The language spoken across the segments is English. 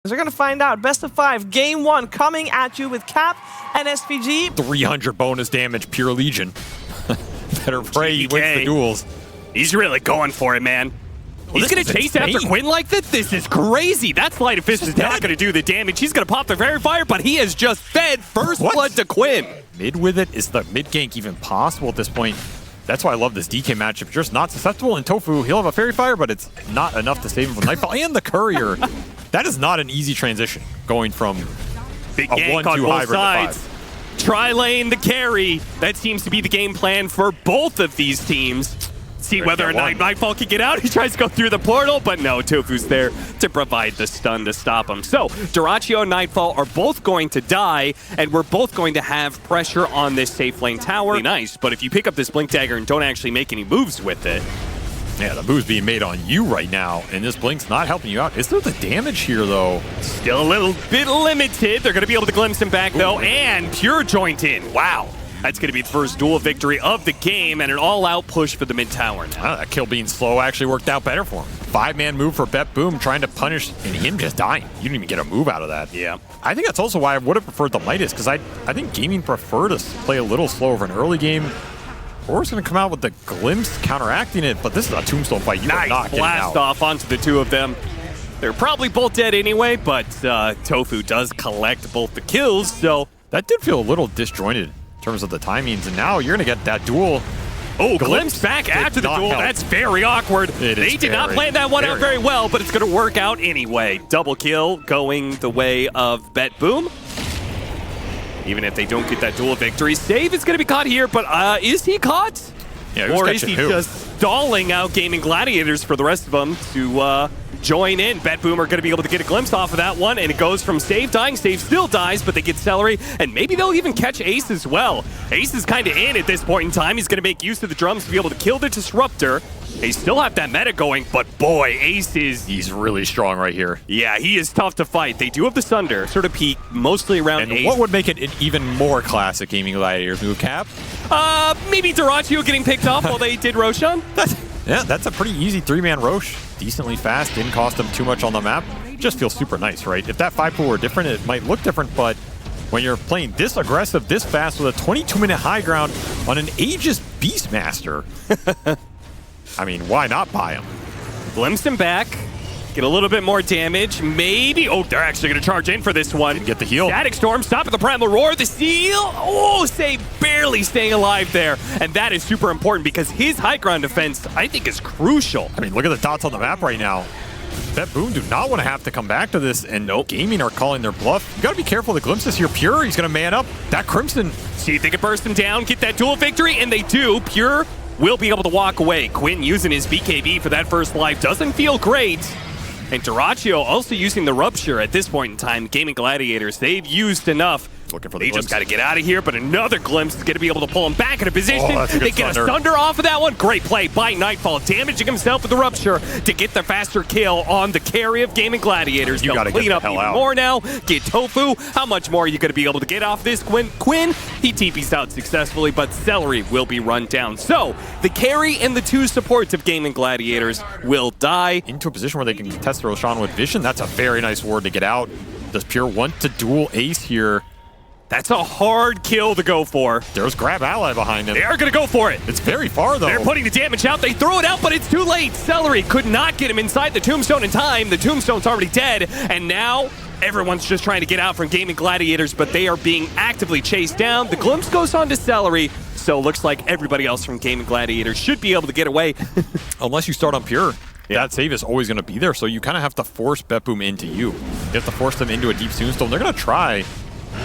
Because we're going to find out. Best of 5, game 1 coming at you with Cap and SVG. 300 bonus damage, pure Legion. Better pray he wins the duels. He's really going for it, man. He's going to chase after Quinn like this? This is crazy. That Sleight of Fist is not going to do the damage. He's going to pop the Fairy Fire, but he has just fed first blood to Quinn. Mid with it? Is the mid gank even possible at this point? That's why I love this DK matchup. You're just not susceptible, and Tofu, he'll have a Fairy Fire, but it's not enough to save him from Nightfall. And the Courier. That is not an easy transition, going from big a gank 1-2 on both hybrid sides. to 5. Tri-lane the carry. That seems to be the game plan for both of these teams. See whether or not Nightfall can get out. He tries to go through the portal, but no, Tofu's there to provide the stun to stop him. So, Dyrachyo and Nightfall are both going to die, and we're both going to have pressure on this safe lane tower. Really nice, but if you pick up this Blink Dagger and don't actually make any moves with it. Yeah, the move's being made on you right now, and this Blink's not helping you out. Is there the damage here, though? Still a little bit limited. They're going to be able to glimpse him back, though, and Pure joined in. Wow. That's going to be the first duel victory of the game and an all-out push for the mid tower now. That kill being slow actually worked out better for him. 5-man move for BETBOOM trying to punish and him just dying. You didn't even get a move out of that. Yeah. I think that's also why I would have preferred the Midas, because I think Gaming preferred to play a little slower for an early game. Or it's going to come out with the glimpse counteracting it, but this is a tombstone fight. You are not getting blast out. off onto the two of them. They're probably both dead anyway, but Tofu does collect both the kills, so... That did feel a little disjointed in terms of the timings, and now you're going to get that duel. Oh, glimpse back after the duel. That's very awkward. They did not plan that one out very well, but it's going to work out anyway. Double kill going the way of BETBOOM. Even if they don't get that duel victory, Save is going to be caught here, but is he caught? Yeah, or is he just stalling out Gaming Gladiators for the rest of them to join in? BETBOOM are going to be able to get a glimpse off of that one, and it goes from Save dying. Save still dies, but they get Celery, and maybe they'll even catch Ace as well. Ace is kind of in at this point in time. He's going to make use of the drums to be able to kill the Disruptor. They still have that meta going, but boy, Ace is... He's really strong right here. Yeah, he is tough to fight. They do have the Sunder, sort of peak, mostly around and Ace. What would make it an even more classic Gaming Gladiators move, Cap? Maybe Dyrachyo getting picked off while they did Roshan. Yeah, that's a pretty easy 3-man Rosh. Decently fast, didn't cost them too much on the map. Just feels super nice, right? If that 5 pool were different, it might look different, but when you're playing this aggressive, this fast with a 22-minute high ground on an Aegis Beastmaster, I mean, why not buy him? Glimpse him back, get a little bit more damage, maybe. Oh, they're actually going to charge in for this one. Didn't get the heal. Static Storm, stop at the Primal Roar, the seal. Oh, Save barely staying alive there. And that is super important because his high ground defense, I think, is crucial. I mean, look at the dots on the map right now. BETBOOM do not want to have to come back to this, and Gaming are calling their bluff. You got to be careful. The glimpses here. Pure, he's going to man up. That Crimson. See if they can burst him down, get that duel victory, and they do. Pure will be able to walk away. Quinn using his BKB for that first life doesn't feel great. And Dyrachyo also using the Rupture at this point in time. Gaming Gladiators, they've used enough. Looking for the They glimpse. just got to get out of here, but another glimpse is going to be able to pull him back into position. Oh, they get a Thunder off of that one. Great play by Nightfall, damaging himself with the Rupture to get the faster kill on the carry of Gaming Gladiators. You got to clean get up the hell even out. more now. Get Tofu. How much more are you going to be able to get off this? Quinn, he TP's out successfully, but Celery will be run down. So the carry and the 2 supports of Gaming Gladiators will die. Into a position where they can test Roshan with Vision. That's a very nice ward to get out. Does Pure want to duel Ace here? That's a hard kill to go for. There's Grab Ally behind him. They are going to go for it. It's very far, though. They're putting the damage out. They throw it out, but it's too late. Celery could not get him inside the Tombstone in time. The Tombstone's already dead, and now everyone's just trying to get out from Gaming Gladiators, but they are being actively chased down. The glimpse goes on to Celery, so it looks like everybody else from Gaming Gladiators should be able to get away. Unless you start on Pure. Yeah. That save is always going to be there, so you kind of have to force BETBOOM into you. You have to force them into a deep Tombstone. They're going to try.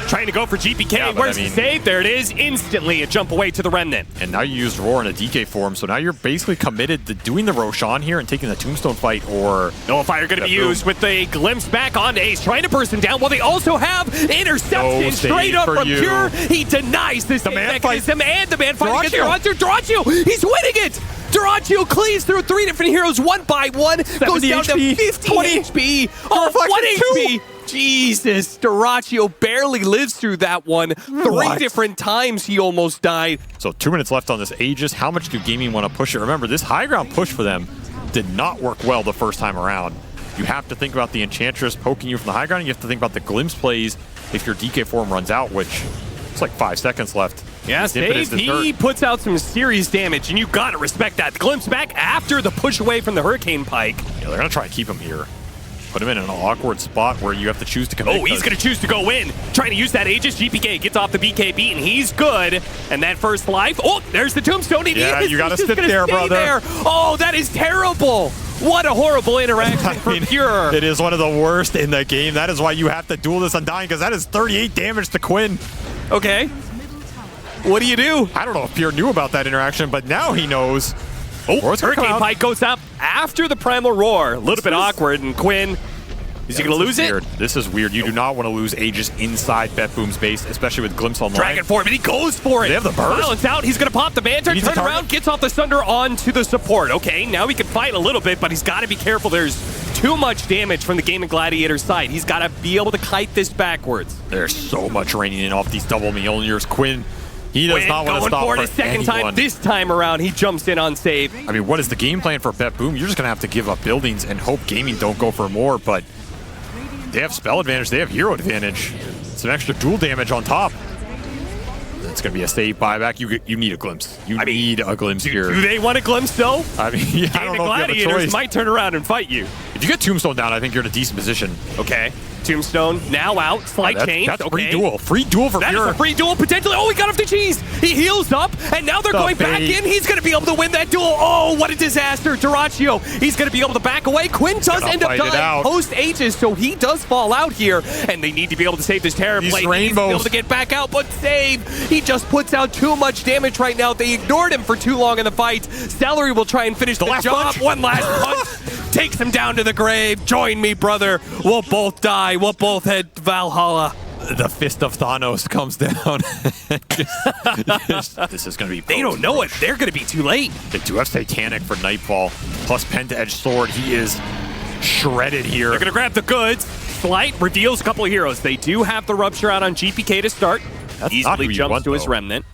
Trying to go for GPK. Yeah, Where's the save? There it is. Instantly a jump away to the Remnant. And now you used Roar in a DK form, so now you're basically committed to doing the Roshan here and taking the Tombstone fight, or... Nullifier going to be used with the glimpse back on Ace, trying to burst him down while they also have interception straight up from Pure. He denies this mechanism and the man fight against Dyrachyo. He's winning it! Dyrachyo cleaves through 3 different heroes one by one, goes down to 50 HP. Oh, 1 HP! Jesus, Dyrachyo barely lives through that one. 3 different times he almost died. So 2 minutes left on this Aegis. How much do Gaming want to push it? Remember, this high ground push for them did not work well the first time around. you have to think about the Enchantress poking you from the high ground. And you have to think about the glimpse plays if your DK form runs out, which it's like 5 seconds left. Yeah, Save, he puts out some serious damage, and you gotta respect that. The glimpse back after the push away from the Hurricane Pike. Yeah, they're gonna try and keep him here. Put him in an awkward spot where you have to choose to commit. Oh, he's going to choose to go in. Trying to use that Aegis. GPK gets off the BKB, and he's good. And that first life. Oh, there's the Tombstone. Yeah, you got to sit there, brother. Oh, that is terrible. What a horrible interaction for Pure. It is one of the worst in the game. That is why you have to duel this Undying, because that is 38 damage to Quinn. Okay. What do you do? I don't know if Pure knew about that interaction, but now he knows. Oh, Hurricane Pike goes up after the Primal Roar. A little bit awkward, and Quinn, is he going to lose it? This is weird. You do not want to lose Aegis inside BETBOOM's base, especially with Glimpse online. Dragon form, and he goes for it. They have the burst. Balance out. He's going to pop the Banter, turn around, gets off the Sunder onto the support. Okay, now he can fight a little bit, but he's got to be careful. There's too much damage from the GAIMIN Gladiator side. He's got to be able to kite this backwards. There's so much raining in off these double Mjolnirs. Quinn, he does not want to stop for it a second time. This time around, he jumps in on save. I mean, what is the game plan for BETBOOM? You're just going to have to give up buildings and hope GAIMIN don't go for more, but they have spell advantage. They have hero advantage. Some extra dual damage on top. It's going to be a save buyback. You need a glimpse. You need a glimpse here. Do they want a glimpse, though? I mean, yeah, I don't know if you have a choice. Might turn around and fight you. If you get Tombstone down, I think you're in a decent position. Okay. Tombstone now out. Slight change. That's free duel. Free duel for Pure. That is a free duel potentially. Oh, he got off the cheese. He heals up, and now they're going back in. He's going to be able to win that duel. Oh, what a disaster. Duraccio, he's going to be able to back away. Quinn does end up dying post-Aegis, so he does fall out here, and they need to be able to save this Terror Blade. He needs to be able to get back out, but Save, he just puts out too much damage right now. They ignored him for too long in the fight. Celery will try and finish the job. One last punch takes him down to the grave. Join me, brother. We'll both die. We'll both head to Valhalla. The fist of Thanos comes down. This is going to be... They don't know it. They're going to be too late. They do have Satanic for Nightfall, plus Penta-Edge Sword. He is shredded here. They're going to grab the goods. Slight reveals a couple of heroes. They do have the Rupture out on GPK to start. That's easily jumps to his Remnant.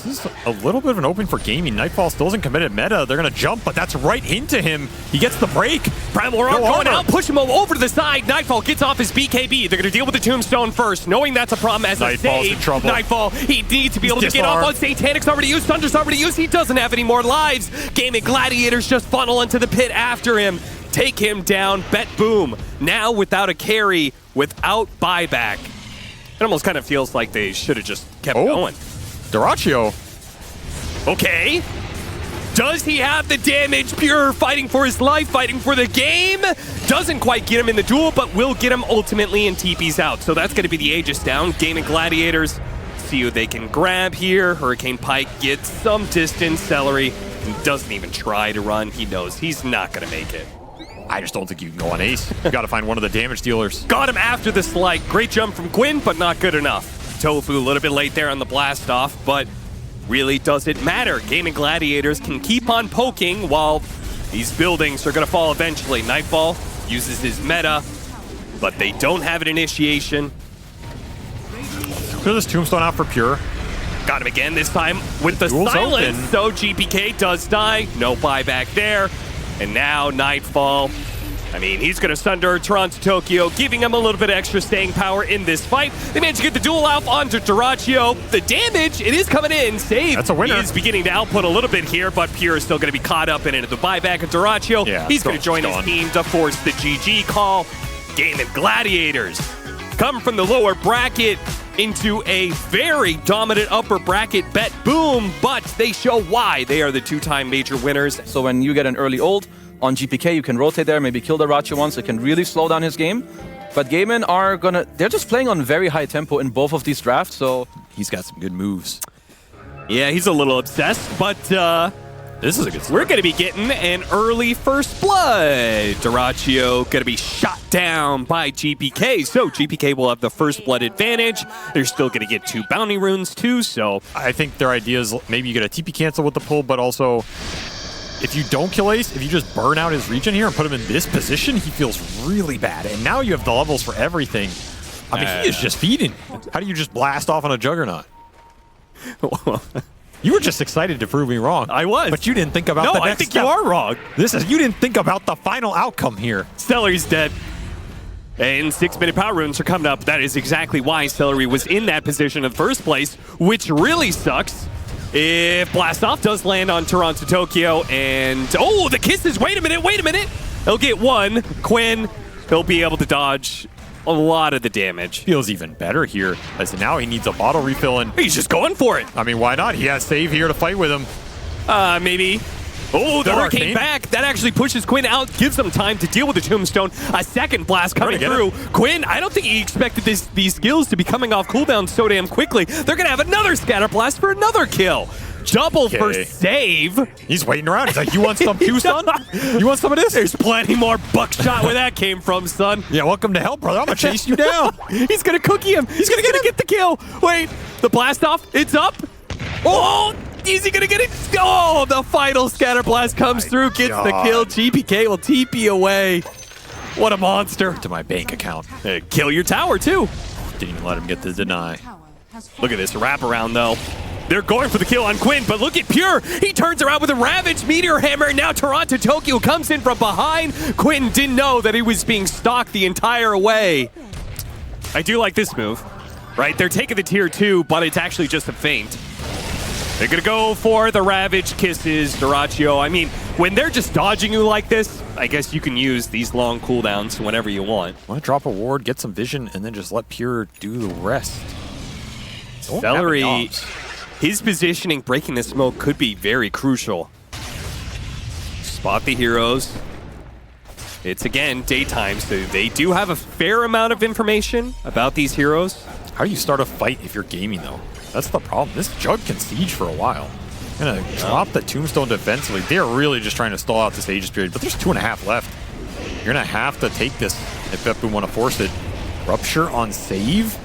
This is a little bit of an open for GAIMIN. Nightfall still isn't committed meta. They're going to jump, but that's right into him. He gets the break. Primal Roar going out, push him over to the side. Nightfall gets off his BKB. They're going to deal with the Tombstone first, knowing that's a problem as a save. In trouble. Nightfall, he needs to be able to get off on Satanic's already used. Thunder's already used. He doesn't have any more lives. GAIMIN Gladiators just funnel into the pit after him. Take him down. BETBOOM now without a carry, without buyback. It almost kind of feels like they should have just kept going. Duraccio. Okay. Does he have the damage? Pure fighting for his life, fighting for the game. Doesn't quite get him in the duel, but will get him ultimately and TP's out. So that's going to be the Aegis down. GAIMIN Gladiators see who they can grab here. Hurricane Pike gets some distance. Celery doesn't even try to run. He knows he's not going to make it. I just don't think you can go on Ace. You got to find one of the damage dealers. Got him after the slight. Great jump from Quinn, but not good enough. Tofu a little bit late there on the blast off, but really doesn't matter. GAIMIN Gladiators can keep on poking while these buildings are going to fall eventually. Nightfall uses his meta, but they don't have an initiation. Clear this Tombstone out for Pure. Got him again, this time with the silence. So GPK does die. No buyback there. And now Nightfall. I mean, he's going to sunder Toronto Tokyo, giving him a little bit of extra staying power in this fight. They managed to get the duel out onto Duraccio. The damage, it is coming in. Save. That's a winner. He is beginning to output a little bit here, but Pure is still going to be caught up in it. The buyback of Duraccio. Yeah, he's going to join his team to force the GG call. GAIMIN Gladiators come from the lower bracket into a very dominant upper bracket BETBOOM, but they show why they are the two-time major winners. So when you get an early ult on GPK, you can rotate there, maybe kill the Duraccio once. It can really slow down his game. But GAIMIN are they're just playing on very high tempo in both of these drafts, so he's got some good moves. Yeah, he's a little obsessed, but this is a good start. We're going to be getting an early first blood. Duraccio going to be shot down by GPK, so GPK will have the first blood advantage. They're still going to get 2 bounty runes too, so I think their idea is maybe you get a TP cancel with the pull, but also if you don't kill Ace, if you just burn out his regen here and put him in this position, he feels really bad. And now you have the levels for everything. I mean, he is just feeding. How do you just blast off on a Juggernaut? You were just excited to prove me wrong. I was. But you didn't think about the next I think step. you are wrong. You didn't think about the final outcome here. Celery's dead. And 6-minute power runes are coming up. That is exactly why Celery was in that position in the first place, which really sucks. If Blastoff does land on Toronto Tokyo and... Oh, the kisses! Wait a minute! He'll get one. Quinn, he'll be able to dodge a lot of the damage. Feels even better here, as now he needs a bottle refill, and He's just going for it. I mean, why not? He has Save here to fight with him. Maybe. Oh, the Still Hurricane Arcane. back. That actually pushes Quinn out, gives him time to deal with the Tombstone. A second blast coming through. Quinn, I don't think he expected these skills to be coming off cooldown so damn quickly. They're going to have another Scatter Blast for another kill. Double for save. He's waiting around. He's like, you want some too, son? You want some of this? There's plenty more buckshot where that came from, son. Yeah, welcome to hell, brother. I'm going to chase you down. He's going to cookie him. He's going to get the kill. Wait, the blast off. It's up. Oh, is he going to get it? Oh, the final Scatter Blast comes through, gets the kill. GPK will TP away. What a monster. To my bank account. Kill your tower, too. Didn't even let him get the deny. Look at this wraparound, though. They're going for the kill on Quinn, but look at Pure. He turns around with a Ravage Meteor Hammer. Now Toronto Tokyo comes in from behind. Quinn didn't know that he was being stalked the entire way. I do like this move, right? They're taking the tier 2, but it's actually just a feint. They're going to go for the Ravage Kisses, Duraccio. I mean, when they're just dodging you like this, I guess you can use these long cooldowns whenever you want. Want to drop a ward, get some vision, and then just let Pure do the rest. Celery, his positioning breaking the smoke could be very crucial. Spot the heroes. It's, again, daytime, so they do have a fair amount of information about these heroes. How do you start a fight if you're gaming, though? That's the problem. This Jug can siege for a while. Gonna drop the Tombstone defensively. They're really just trying to stall out this Aegis period, but there's 2.5 left. You're gonna have to take this if BETBOOM want to force it. Rupture on save?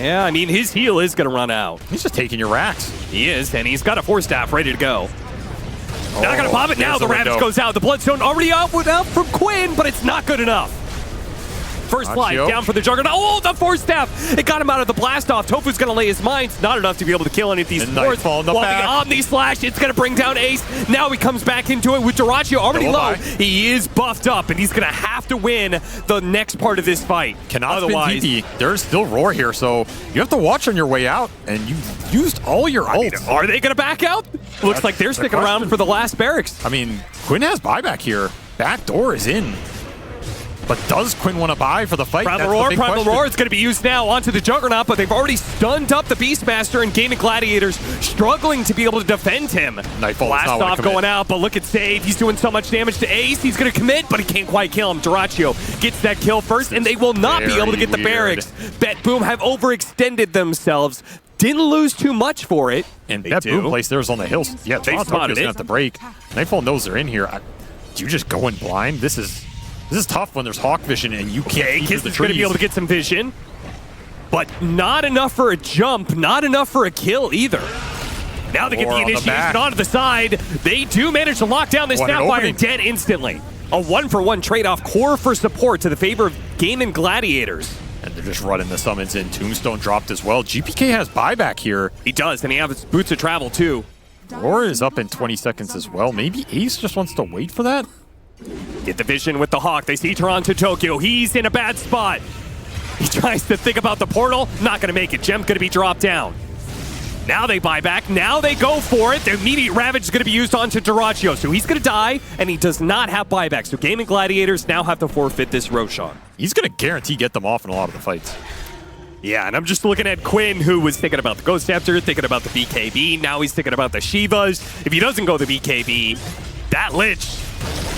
Yeah, I mean, his heal is going to run out. He's just taking your racks. He is, and he's got a Force Staff ready to go. Not going to pop it now. The Ravage goes out. The Bloodstone already out from Quinn, but it's not good enough. First life down for the Juggernaut. Oh, the Force Staff! It got him out of the blast off. Tofu's going to lay his mines. Not enough to be able to kill any of these forts. While the Omni Slash, it's going to bring down Ace. Now he comes back into it with Duraccio already low. He is buffed up, and he's going to have to win the next part of this fight. Cannot otherwise spin TP. There's still Roar here, so you have to watch on your way out, and you've used all your ults. Are they going to back out? Looks like they're sticking around for the last barracks. I mean, Quinn has buyback here. Backdoor is in. But does Quinn want to buy for the fight? Primal Roar is going to be used now onto the Juggernaut, but they've already stunned up the Beastmaster and GAIMIN Gladiators, struggling to be able to defend him. Blast off going out, but look at Save. He's doing so much damage to Ace. He's going to commit, but he can't quite kill him. Duraccio gets that kill first, and they will not be able to get the barracks. BETBOOM have overextended themselves. Didn't lose too much for it. And BETBOOM placed theirs on the hills. Yeah, they spotted it. Gonna have to break. Nightfall knows they're in here. Do you just go in blind? This is tough when there's Hawk Vision and you can't see the trees. Kiss is going to be able to get some vision, but not enough for a jump, not enough for a kill either. Now they get the initiation onto the side. They do manage to lock down this Snapfire, dead instantly. A 1-for-1 trade-off, core for support to the favor of GAIMIN Gladiators. And they're just running the summons in. Tombstone dropped as well. GPK has buyback here. He does, and he has boots of travel too. Roar is up in 20 seconds as well. Maybe Ace just wants to wait for that? Get the vision with the Hawk. They see Toronto Tokyo. He's in a bad spot. He tries to think about the portal. Not going to make it. Gem's going to be dropped down. Now they buy back. Now they go for it. The immediate Ravage is going to be used onto Duraccio. So he's going to die, and he does not have buyback. So GAIMIN Gladiators now have to forfeit this Roshan. He's going to guarantee get them off in a lot of the fights. Yeah, and I'm just looking at Quinn, who was thinking about the Ghost Scepter, thinking about the BKB. Now he's thinking about the Shivas. If he doesn't go the BKB, that Lich,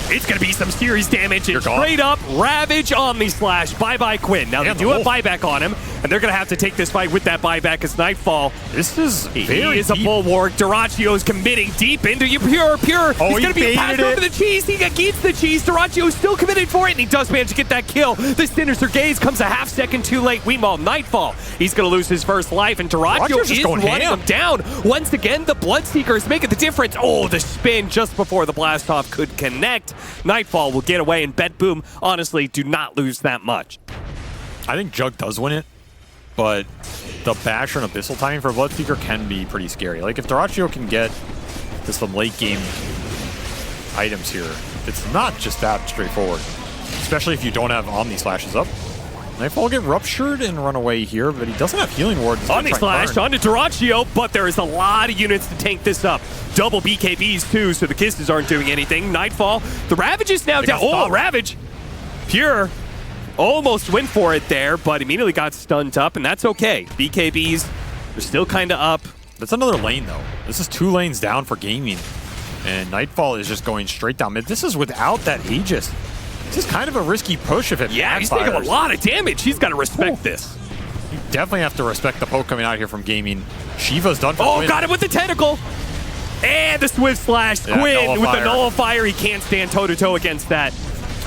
it's going to be some serious damage. And straight up, Ravage Omni Slash. Bye-bye, Quinn. Now, they do have buyback on him, and they're going to have to take this fight with that buyback as Nightfall. This is very a bulwark. Duraccio is committing deep into you. Pure. Oh, he's going to be passed over the cheese. He gets the cheese. Duraccio is still committed for it, and he does manage to get that kill. The Sinister Gaze comes a half second too late. Weemaul, Nightfall. He's going to lose his first life, and Duraccio is running him down. Once again, the Bloodseeker is making the difference. Oh, the spin just before the blast-off could connect. Nightfall will get away, and BETBOOM, honestly, do not lose that much. I think Jug does win it. but the Basher and Abyssal timing for Bloodseeker can be pretty scary. Like, if Dyrachyo can get to some late game items here, it's not just that straightforward. Especially if you don't have Omni Slashes up. Nightfall will get ruptured and run away here, but he doesn't have healing ward. Omni Slash onto Dyrachyo, but there is a lot of units to tank this up. Double BKBs too, so the Kisses aren't doing anything. Nightfall, the Ravage is now down. Oh, Ravage! Pure almost went for it there, but immediately got stunned up, and that's okay. BKBs are still kind of up. That's another lane, though. This is 2 lanes down for GAIMIN, and Nightfall is just going straight down mid. This is without that Aegis. This is kind of a risky push if it Yeah, he's taking a lot of damage. He's got to respect this. You definitely have to respect the poke coming out here from GAIMIN. Shiva's done for Quinn. Got him with the tentacle! And the Swift Slash. Yeah, Quinn with the Nullifier. He can't stand toe-to-toe against that.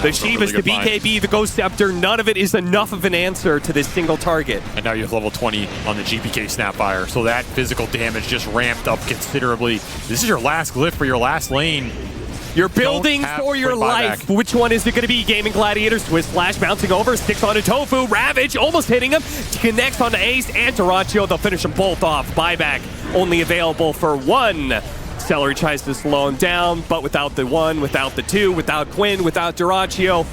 The Shivas, really the BKB, the Ghost Scepter, none of it is enough of an answer to this single target. And now you have level 20 on the GPK Snapfire, so that physical damage just ramped up considerably. This is your last glyph for your last lane. You're building for your life. Buyback. Which one is it going to be? GAIMIN Gladiators, Swift Slash bouncing over, sticks onto Tofu, Ravage almost hitting him, connects onto Ace and Dyrachyo. They'll finish them both off. Buyback only available for 1. Celery tries to slow him down, but without the 1, without the 2, without Quinn, without Dyrachyo,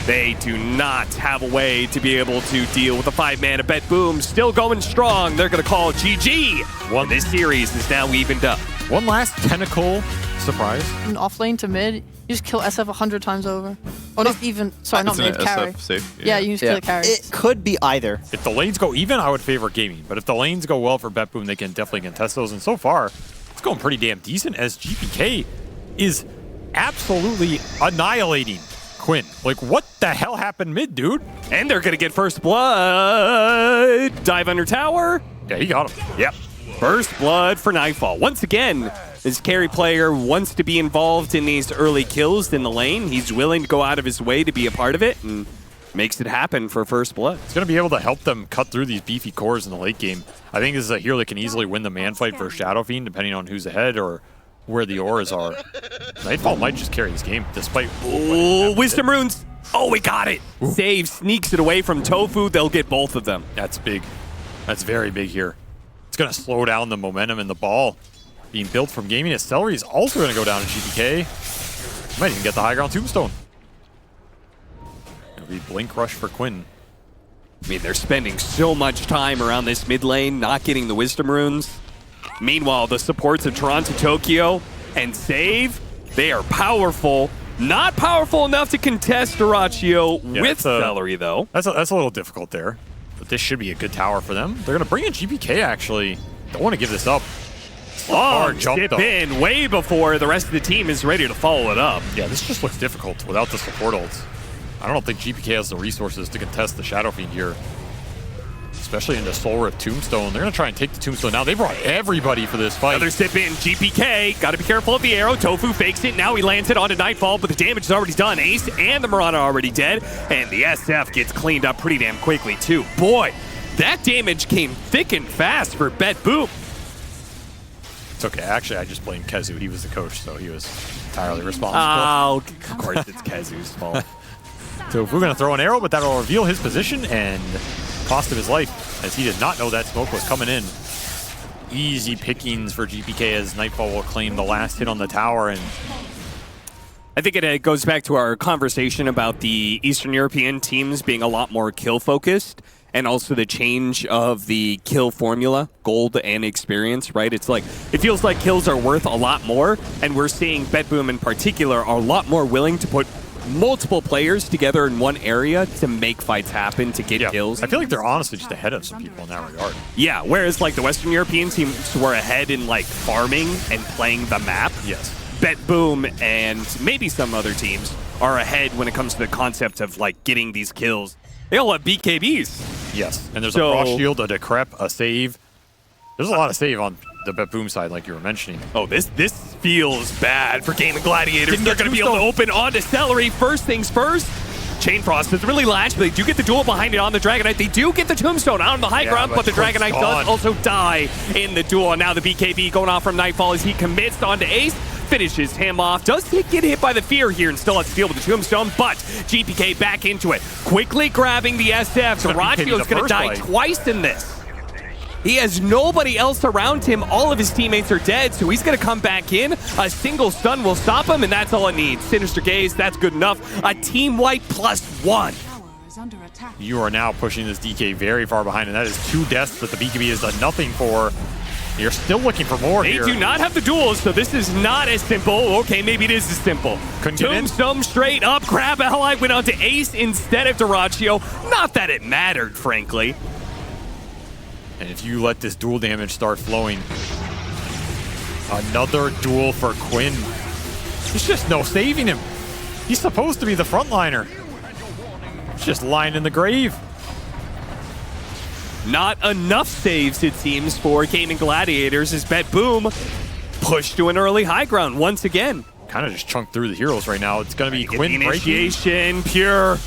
they do not have a way to be able to deal with a 5-mana BETBOOM. Still going strong. They're going to call GG. This series is now evened up. One last tentacle surprise. And off lane to mid, you just kill SF 100 times over. Or not even, sorry, not mid, carry. Safe? Yeah, you just kill the carry. It could be either. If the lanes go even, I would favor GAIMIN. But if the lanes go well for BETBOOM, they can definitely contest those. And so far, it's going pretty damn decent as GPK is absolutely annihilating Quinn. Like, what the hell happened mid, dude? And they're going to get first blood. Dive under tower. Yeah, he got him. Yep. First blood for Nightfall. Once again, this carry player wants to be involved in these early kills in the lane. He's willing to go out of his way to be a part of it and makes it happen for first blood. It's going to be able to help them cut through these beefy cores in the late game. I think this is a hero that can easily win the man fight for Shadow Fiend, depending on who's ahead or where the auras are. Nightfall might just carry this game, despite... Oh, Wisdom Runes. Oh, we got it. Ooh. Save, sneaks it away from Tofu. They'll get both of them. That's big. That's very big here. It's going to slow down the momentum in the ball being built from GAIMIN. His Celery is also going to go down to GPK. Might even get the high ground Tombstone. It'll be Blink Rush for Quinn. I mean, they're spending so much time around this mid lane, not getting the Wisdom Runes. Meanwhile, the supports of Toronto, Tokyo, and Save, they are powerful. Not powerful enough to contest Dyrachyo with Celery, though. That's a little difficult there. But this should be a good tower for them. They're going to bring in GPK, actually. Don't want to give this up. Oh, skip in way before the rest of the team is ready to follow it up. Yeah, this just looks difficult without the support ults. I don't think GPK has the resources to contest the Shadow Fiend here. Especially into Soul Rift Tombstone. They're going to try and take the Tombstone now. They brought everybody for this fight. Another sip in. GPK. Got to be careful of the arrow. Tofu fakes it. Now he lands it onto Nightfall, but the damage is already done. Ace and the Mirana are already dead. And the SF gets cleaned up pretty damn quickly, too. Boy, that damage came thick and fast for BETBOOM. It's okay. Actually, I just blamed Kezu. He was the coach, so he was entirely responsible. Oh, of course it's Kezu's fault. So if we're going to throw an arrow, but that'll reveal his position and cost him his life, as he did not know that smoke was coming in. Easy pickings for GPK as Nightfall will claim the last hit on the tower. And I think it goes back to our conversation about the Eastern European teams being a lot more kill-focused, and also the change of the kill formula, gold and experience, right? It's like, it feels like kills are worth a lot more, and we're seeing BETBOOM in particular are a lot more willing to put multiple players together in one area to make fights happen, to get kills. I feel like they're honestly just ahead of some people in that regard. Yeah, whereas like the Western European teams were ahead in like farming and playing the map. Yes. BETBOOM and maybe some other teams are ahead when it comes to the concept of like getting these kills. They all have BKBs. Yes, and there's a Frost Shield, a Decrep, a save. There's a lot of save on the BETBOOM side, like you were mentioning. Oh, this feels bad for GAIMIN Gladiators. They're going to be able to open onto Celery. First things first. Chain Frost doesn't really latch, but they do get the duel behind it on the Dragonite. They do get the Tombstone out on the high ground, but the Dragonite does also die in the duel. And now the BKB going off from Nightfall as he commits onto Ace. finishes him off. Does he get hit by the fear here and still has to deal with the tombstone, but GPK back into it. Quickly grabbing the SF. Duracio's going to die twice in this. He has nobody else around him. All of his teammates are dead, so he's going to come back in. A single stun will stop him, and that's all it needs. Sinister Gaze, that's good enough. A team wipe +1. You are now pushing this DK very far behind, and that is 2 deaths that the BKB has done nothing for. You're still looking for more here. They do not have the duels, so this is not as simple. Okay, maybe it is as simple. Tombstone straight up, grab ally, went on to Ace instead of Duraccio. Not that it mattered, frankly. And if you let this duel damage start flowing, another duel for Quinn. There's just no saving him. He's supposed to be the frontliner. He's just lying in the grave. Not enough saves, it seems, for GAIMIN Gladiators as BETBOOM pushed to an early high ground once again. Kind of just chunked through the heroes right now. It's going to be Quinn initiation, Pure.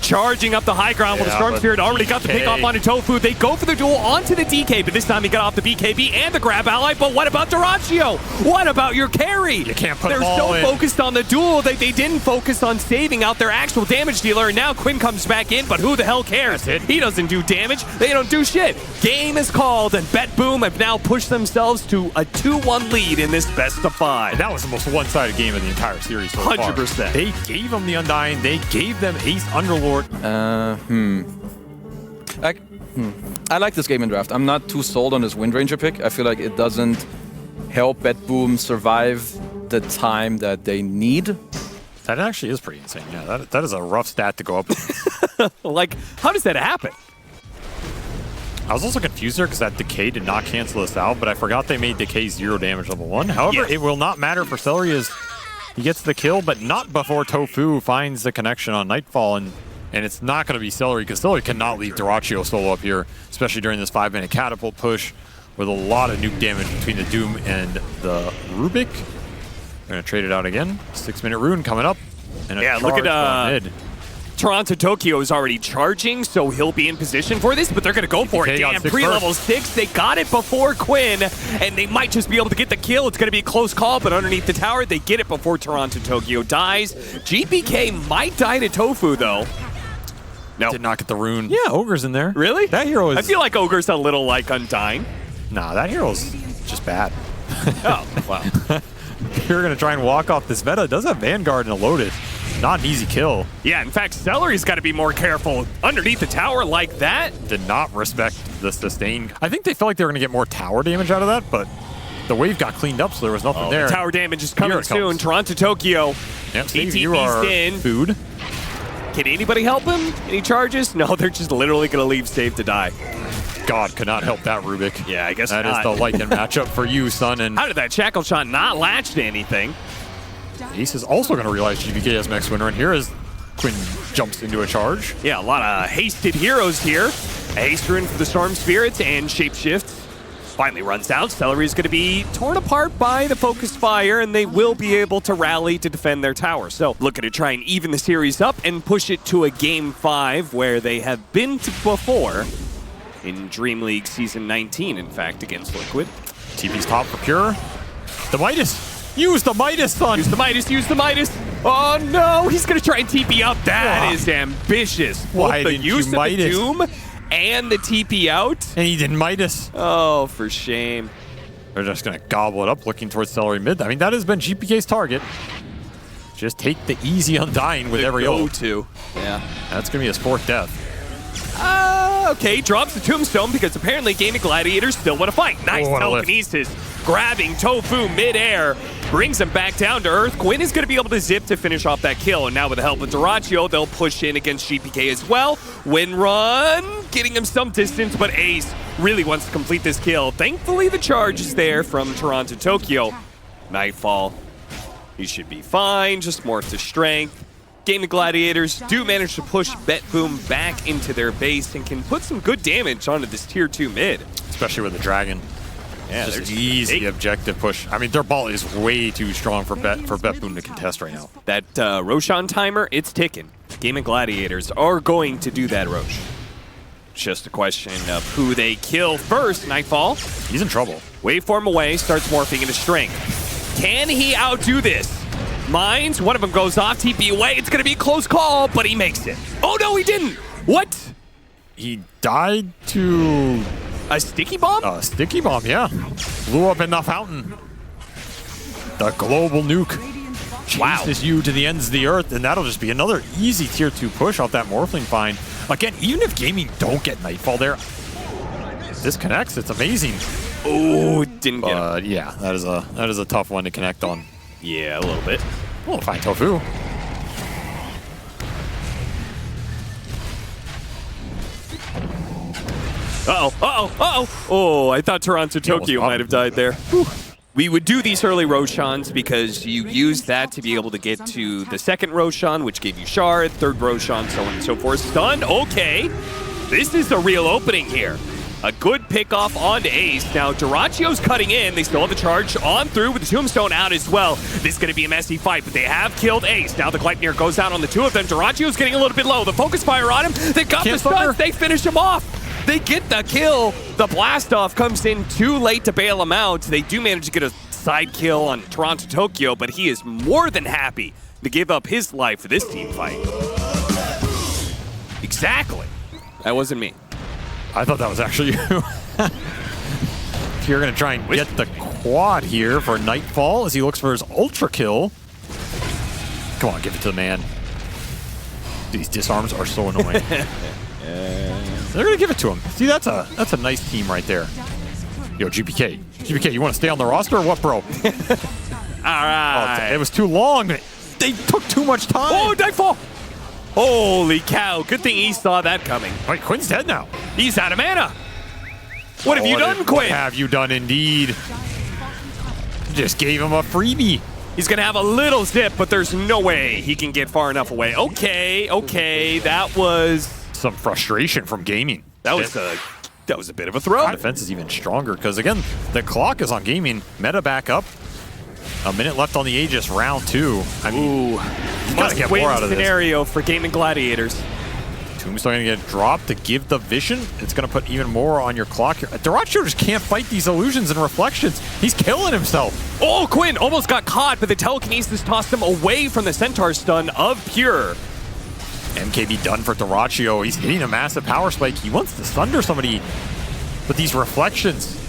Charging up the high ground with the Storm Spirit already got the pick off onto Tofu. They go for the duel onto the DK, but this time he got off the BKB and the grab ally. But what about Duraccio? What about your carry? You can't put They're them all so in. focused on the duel that they didn't focus on saving out their actual damage dealer. And now Quinn comes back in, but who the hell cares? He doesn't do damage. They don't do shit. Game is called, and BETBOOM have now pushed themselves to a 2-1 lead in this best of 5. And that was the most one-sided game of the entire series so 100%. far. They gave them the Undying. They gave them Ace Underlord. I like this GAIMIN draft. I'm not too sold on this Wind Ranger pick. I feel like it doesn't help BETBOOM survive the time that they need. That actually is pretty insane. Yeah, that is a rough stat to go up with. Like, how does that happen? I was also confused there because that Decay did not cancel this out, but I forgot they made Decay 0 damage level 1. However, it will not matter for Celery as he gets the kill, but not before Tofu finds the connection on Nightfall, and it's not going to be Celery because Celery cannot leave Duraccio solo up here, especially during this 5-minute catapult push with a lot of nuke damage between the Doom and the Rubik. We're going to trade it out again. 6-minute rune coming up. And a look at mid. Toronto Tokyo is already charging, so he'll be in position for this, but they're going to go for it. Damn, pre-level 6, they got it before Quinn, and they might just be able to get the kill. It's going to be a close call, but underneath the tower, they get it before Toronto Tokyo dies. GPK might die to Tofu, though. No. Did not get the rune. Yeah, Ogre's in there. Really? That hero is... I feel like Ogre's a little, like, Undying. Nah, that hero's just bad. Oh, wow. You're going to try and walk off this meta. It does have Vanguard and a Lotus. Not an easy kill. Yeah, in fact, Celery's got to be more careful. Underneath the tower like that. Did not respect the sustain. I think they felt like they were going to get more tower damage out of that, but the wave got cleaned up, so there was nothing there. The tower damage is coming soon. Toronto Tokyo. Yep, Steve, you are food. Can anybody help him? Any charges? No, they're just literally going to leave save to die. God could not help that Rubik. Yeah, I guess that not. That is the Lycan matchup for you, son. And how did that shackle shot not latch to anything? Ace is also going to realize GPK has max winner, and here is Quinn jumps into a charge. Yeah, a lot of hasted heroes here. A haste rune for the Storm Spirits and Shapeshift. Finally runs out. Celery is going to be torn apart by the focused fire, and they will be able to rally to defend their tower. So looking to try and even the series up and push it to a Game 5 where they have been to before in Dream League Season 19, in fact, against Liquid. TP's top for Pure. The Midas. Use the Midas, son. Use the Midas. Use the Midas. Oh, no. He's going to try and TP out. That is ambitious. Why the didn't use you Midas? Of the Doom and the TP out. And he didn't Midas. Oh, for shame. They're just going to gobble it up, looking towards Celery mid. I mean, that has been GPK's target. Just take the easy Undying with every ult. Yeah. That's going to be his 4th death. Okay, drops the tombstone because apparently GAIMIN Gladiators still want to fight. Nice telekinesis, grabbing Tofu midair, brings him back down to earth. Quinn is going to be able to zip to finish off that kill, and now with the help of Duraccio, they'll push in against GPK as well. Win run, getting him some distance, but Ace really wants to complete this kill. Thankfully, the charge is there from Toronto Tokyo. Nightfall, he should be fine, just morph to strength. GAIMIN Gladiators do manage to push BETBOOM back into their base and can put some good damage onto this tier 2 mid. Especially with the Dragon. Yeah, it's just an easy objective push. I mean, their ball is way too strong for BETBOOM to contest right now. That Roshan timer, it's ticking. GAIMIN Gladiators are going to do that, Rosh. Just a question of who they kill first. Nightfall. He's in trouble. Waveform away, starts morphing into strength. Can he outdo this? Mines, one of them goes off, TP away. It's going to be a close call, but he makes it. Oh, no, he didn't. What? He died to... A sticky bomb? A sticky bomb, yeah. Blew up in the fountain. The global nuke chases you to the ends of the earth, and that'll just be another easy tier 2 push off that Morphling find. Again, even if Gaming don't get Nightfall there, this connects. It's amazing. Oh, didn't get him. Yeah, that is a tough one to connect on. Yeah, a little bit. Oh, fine, Tofu. Uh-oh, uh-oh, uh-oh. Oh, I thought Toronto Tokyo might have died there. Whew. We would do these early Roshans because you use that to be able to get to the second Roshan, which gave you Shard, third Roshan, so on and so forth. Stunned, okay. This is a real opening here. A good pickoff onto Ace. Now, Duracio's cutting in. They still have the charge on through with the Tombstone out as well. This is going to be a messy fight, but they have killed Ace. Now the Gleipnir goes out on the two of them. Duracio's getting a little bit low. The focus fire on him. They got the stuns. They finish him off. They get the kill. The blast off comes in too late to bail him out. They do manage to get a side kill on Toronto Tokyo, but he is more than happy to give up his life for this team fight. Exactly. That wasn't me. I thought that was actually you. If you're going to try and get the quad here for Nightfall as he looks for his ultra kill. Come on, give it to the man. These disarms are so annoying. They're going to give it to him. See, that's a nice team right there. Yo, GPK. GPK, you want to stay on the roster or what, bro? All right. Oh, it was too long. They took too much time. Oh, Nightfall. Holy cow. Good thing he saw that coming. Wait, Quinn's dead now. He's out of mana. What have you done, Quinn? What have you done, indeed? Just gave him a freebie. He's going to have a little zip, but there's no way he can get far enough away. Okay. That was... some frustration from Gaming. That was a bit of a throw. Defense is even stronger because, again, the clock is on Gaming. Meta back up. A minute left on the Aegis, round 2. I mean, you gotta get more out of this. Scenario for GAIMIN Gladiators. Tombstone gonna get dropped to give the vision. It's gonna put even more on your clock here. Duracio just can't fight these illusions and reflections. He's killing himself. Oh, Quinn almost got caught, but the telekinesis tossed him away from the Centaur stun of Pure. MKB done for Duracio. He's hitting a massive power spike. He wants to thunder somebody, but these reflections.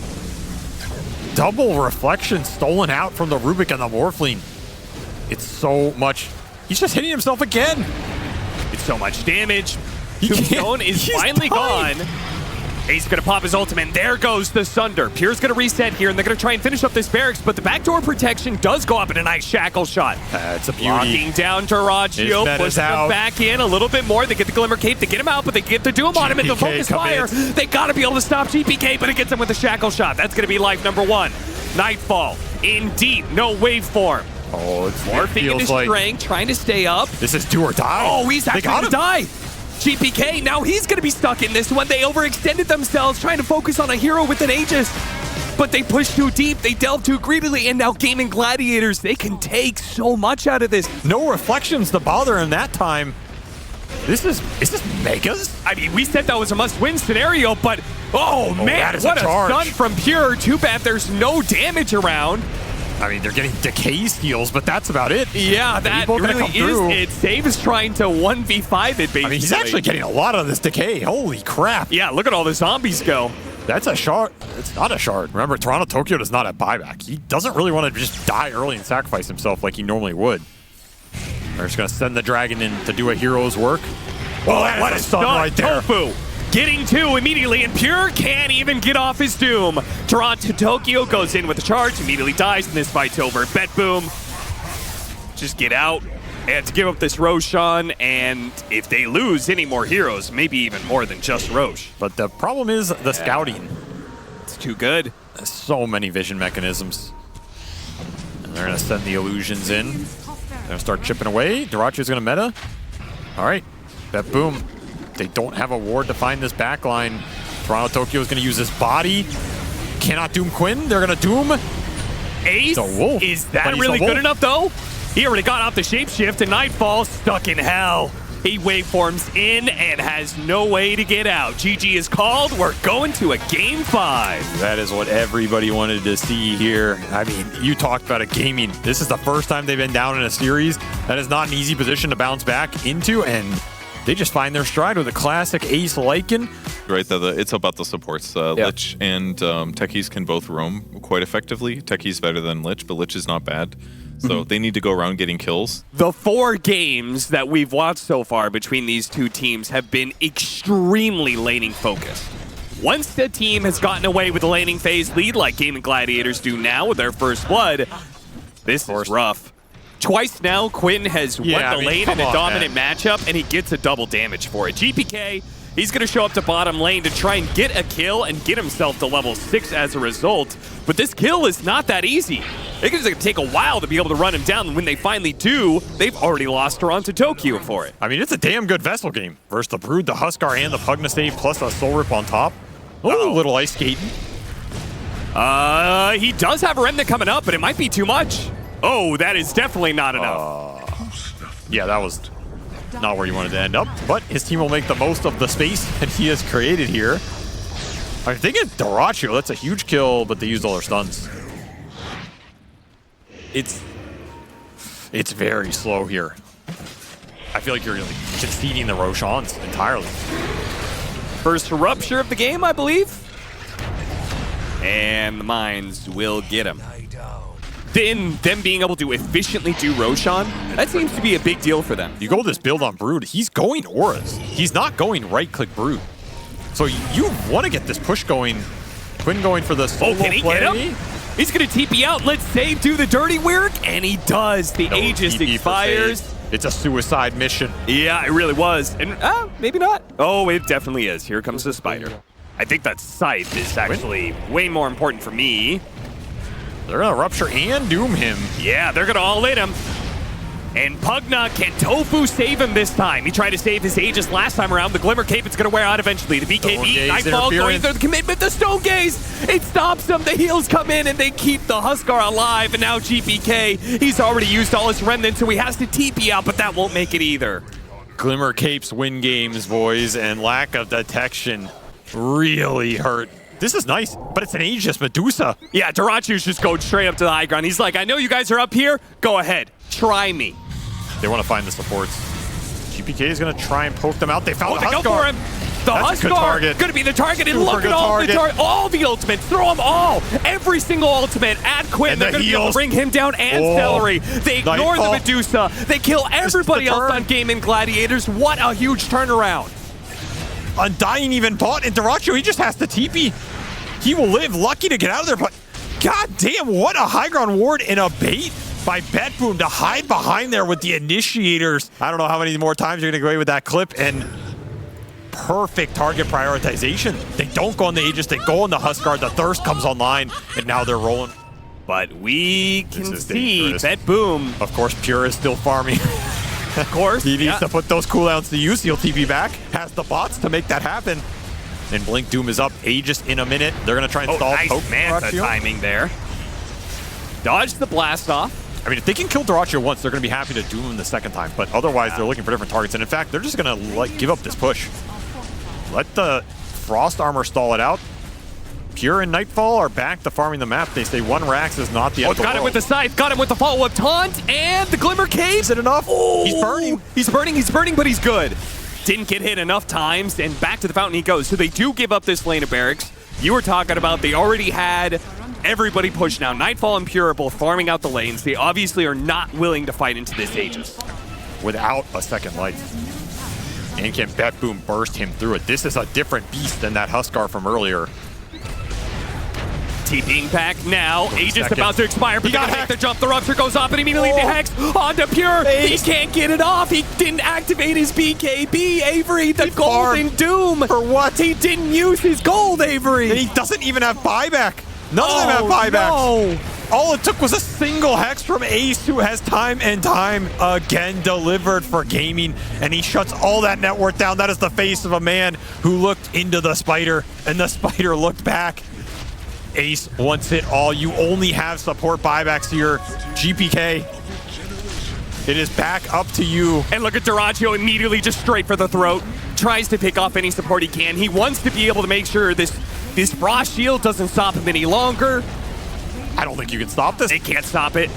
Double reflections stolen out from the Rubik and the Morphling. It's so much. He's just hitting himself again. It's so much damage. Tombstone is finally gone. Ace going to pop his ultimate. There goes the Sunder. Pure's going to reset here, and they're going to try and finish up this barracks, but the backdoor protection does go up in a nice shackle shot. It's a beauty. Locking down Duracio, pushing him back in a little bit more. They get the Glimmer Cape, they get him out, but they get the Doom on him, and the Focus Fire. They got to be able to stop GPK, but it gets him with a shackle shot. That's going to be life number 1. Nightfall, in deep, no waveform. Oh, it's morphing into strength, trying to stay up. This is do or die. Oh, he's actually going to die. GPK, now he's going to be stuck in this one. They overextended themselves trying to focus on a hero with an Aegis. But they pushed too deep, they delved too greedily, and now GAIMIN Gladiators, they can take so much out of this. No reflections to bother him that time. Is this Megas? I mean, we said that was a must-win scenario, but oh man, what a stun from Pure. Too bad there's no damage around. I mean, they're getting decay steals, but that's about it. Yeah, that really is it. Save is trying to 1v5 it, basically. I mean, he's actually getting a lot of this decay. Holy crap. Yeah, look at all the zombies go. That's a shard. It's not a shard. Remember, Toronto Tokyo does not have buyback. He doesn't really want to just die early and sacrifice himself like he normally would. They're just going to send the dragon in to do a hero's work. Oh, what a stun right there. Tofu getting 2 immediately, and Pure can't even get off his doom. Toronto Tokyo goes in with a charge, immediately dies, and this fight's over. BETBOOM, just get out and to give up this Roshan, and if they lose any more heroes, maybe even more than just Rosh. But the problem is the scouting. It's too good. There's so many vision mechanisms. And they're going to send the illusions in. They're going to start chipping away. Duracio's going to meta. All right, BETBOOM. They don't have a ward to find this backline. Toronto Tokyo is going to use his body. Cannot doom Quinn. They're going to doom Ace. Is that really good enough, though? He already got off the shapeshift, and Nightfall stuck in hell. He waveforms in and has no way to get out. GG is called. We're going to a Game 5. That is what everybody wanted to see here. I mean, you talked about a gaming. This is the first time they've been down in a series. That is not an easy position to bounce back into, and they just find their stride with a classic ace Lycan. Right, it's about the supports. Lich and Techies can both roam quite effectively. Techies better than Lich, but Lich is not bad. So they need to go around getting kills. The 4 games that we've watched so far between these two teams have been extremely laning focused. Once the team has gotten away with the laning phase lead, like GAIMIN Gladiators do now with their first blood, this is rough. Twice now, Quinn has won the lane in a dominant matchup, and he gets a double damage for it. GPK, he's going to show up to bottom lane to try and get a kill and get himself to level 6 as a result. But this kill is not that easy. It's going to take a while to be able to run him down, and when they finally do, they've already lost her onto Tokyo for it. I mean, it's a damn good Vessel game. Versus the Brood, the Huskar, and the Pugnasave, plus a Soul Rip on top. Oh, little ice skating. He does have a Remnant coming up, but it might be too much. Oh, that is definitely not enough. Yeah, that was not where you wanted to end up, but his team will make the most of the space that he has created here. I'm thinking Dyrachyo, that's a huge kill, but they used all their stuns. It's very slow here. I feel like you're really conceding the Roshans entirely. First rupture of the game, I believe. And the mines will get him. Then them being able to efficiently do Roshan, that seems to be a big deal for them. You go this build on Brood, he's going auras. He's not going right-click Brood. So you want to get this push going. Quinn going for the solo can he play. Get him? He's going to TP out. Let's save, do the dirty work. And he does. The Aegis expires. It's a suicide mission. Yeah, it really was. And maybe not. Oh, it definitely is. Here comes the spider. I think that Scythe is actually way more important for me. They're going to rupture and doom him. Yeah, they're going to all in him. And Pugna, can Tofu save him this time? He tried to save his Aegis last time around. The Glimmer Cape, it's going to wear out eventually. The BKB, Nightfall going through the commitment. The Stone Gaze, it stops him. The heals come in and they keep the Huskar alive. And now GPK, he's already used all his remnants, so he has to TP out, but that won't make it either. Glimmer Capes win games, boys, and lack of detection really hurt. This is nice, but it's an Aegis Medusa. Yeah, Dyrachyo's just going straight up to the high ground. He's like, I know you guys are up here. Go ahead. Try me. They want to find the supports. GPK is going to try and poke them out. They found the Huskar. Go for him. The Huskar going to be the target. And look at all the ultimates. Throw them all. Every single ultimate at Quinn. They're going to be able to bring him down and Celery. They ignore the Medusa. They kill everybody else on GAIMIN Gladiators. What a huge turnaround. Undying even bought, and Dyrachyo, he just has to TP. He will live. Lucky to get out of there, but god damn, what a high ground ward and a bait by BETBOOM to hide behind there with the initiators. I don't know how many more times you're going to go away with that clip, and perfect target prioritization. They don't go on the Aegis, they go on the Huskar. The Thirst comes online, and now they're rolling. But we can see BETBOOM. Of course, Pure is still farming. Of course. He needs to put those cooldowns to use. He'll TP back. Has the bots to make that happen. And Blink Doom is up. Aegis in a minute. They're going to try and stall. Nice Manta timing there. Dodge the blast off. I mean, if they can kill Dyrachyo once, they're going to be happy to doom him the second time. But otherwise, they're looking for different targets. And in fact, they're just going to give up this push. Let the Frost Armor stall it out. Pure and Nightfall are back to farming the map. They say one Rax is not the end of the world. Got him with the Scythe, got him with the follow-up taunt, and the Glimmer Cave. Is it enough? Oh, he's burning. He's burning, but he's good. Didn't get hit enough times, and back to the fountain he goes. So they do give up this lane of barracks. You were talking about they already had everybody pushed now. Nightfall and Pure are both farming out the lanes. They obviously are not willing to fight into this Aegis. Without a second life. And can BETBOOM burst him through it? This is a different beast than that Huskar from earlier. TPing back now. Aegis about to expire, but he got make the jump. The rupture goes off and immediately the Hex onto Pure. He can't get it off. He didn't activate his BKB. Avery, the Golden Doom. For what? He didn't use his gold, Avery. And he doesn't even have buyback. None of them have buybacks. No. All it took was a single Hex from Ace, who has time and time again delivered for GAIMIN, and he shuts all that net worth down. That is the face of a man who looked into the spider, and the spider looked back. Ace wants it all. You only have support buybacks here. GPK. It is back up to you. And look at Dyrachyo immediately just straight for the throat. Tries to pick off any support he can. He wants to be able to make sure this Frost Shield doesn't stop him any longer. I don't think you can stop this. They can't stop it.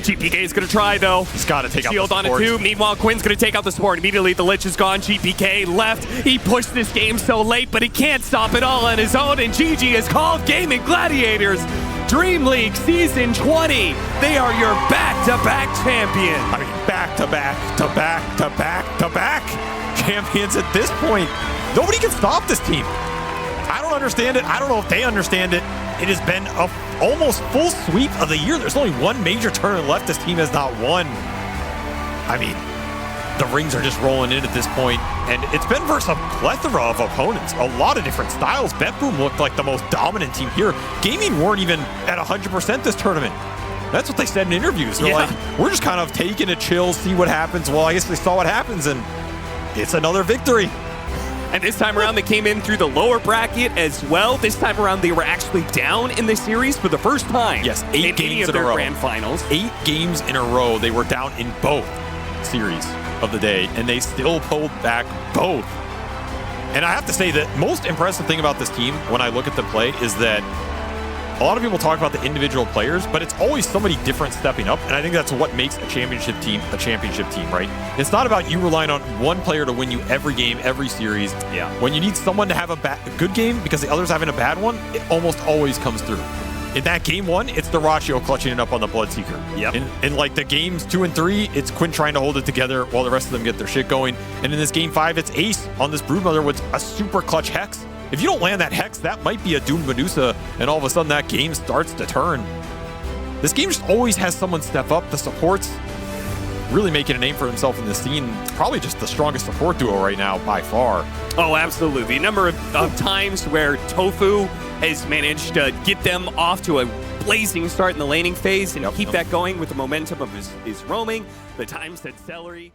GPK is going to try, though. He's got to take out the Shield on it, too. Meanwhile, Quinn's going to take out the support. Immediately, the Lich is gone. GPK left. He pushed this game so late, but he can't stop it all on his own. And GG is called GAIMIN Gladiators. Dream League Season 20. They are your back-to-back champion. I mean, back-to-back champions at this point. Nobody can stop this team. I don't understand it. I don't know if they understand it. It has been a almost full sweep of the year. There's only one major tournament left this team has not won. I mean, the rings are just rolling in at this point, and it's been versus a plethora of opponents, a lot of different styles. BETBOOM looked like the most dominant team here. GAIMIN weren't even at 100% this tournament. That's what they said in interviews. They're like, we're just kind of taking a chill, see what happens. Well, I guess they saw what happens, and it's another victory. And this time around, they came in through the lower bracket as well. This time around, they were actually down in the series for the first time. Yes, 8 games in a row. Grand finals. 8 games in a row. They were down in both series of the day, and they still pulled back both. And I have to say that most impressive thing about this team, when I look at the play, is that a lot of people talk about the individual players, but it's always somebody different stepping up, and I think that's what makes a championship team, right? It's not about you relying on one player to win you every game, every series. Yeah. When you need someone to have a good game because the other's having a bad one, it almost always comes through. In that game 1, it's Dyrachyo clutching it up on the Bloodseeker. Yep. In like the games 2 and 3, it's Quinn trying to hold it together while the rest of them get their shit going. And in this game 5, it's Ace on this Broodmother with a super clutch Hex. If you don't land that Hex, that might be a doomed Medusa, and all of a sudden that game starts to turn. This game just always has someone step up. The supports really making a name for himself in this scene. Probably just the strongest support duo right now by far. Oh, absolutely. A number of times where Tofu has managed to get them off to a blazing start in the laning phase and keep that going with the momentum of his roaming. The times that Celery...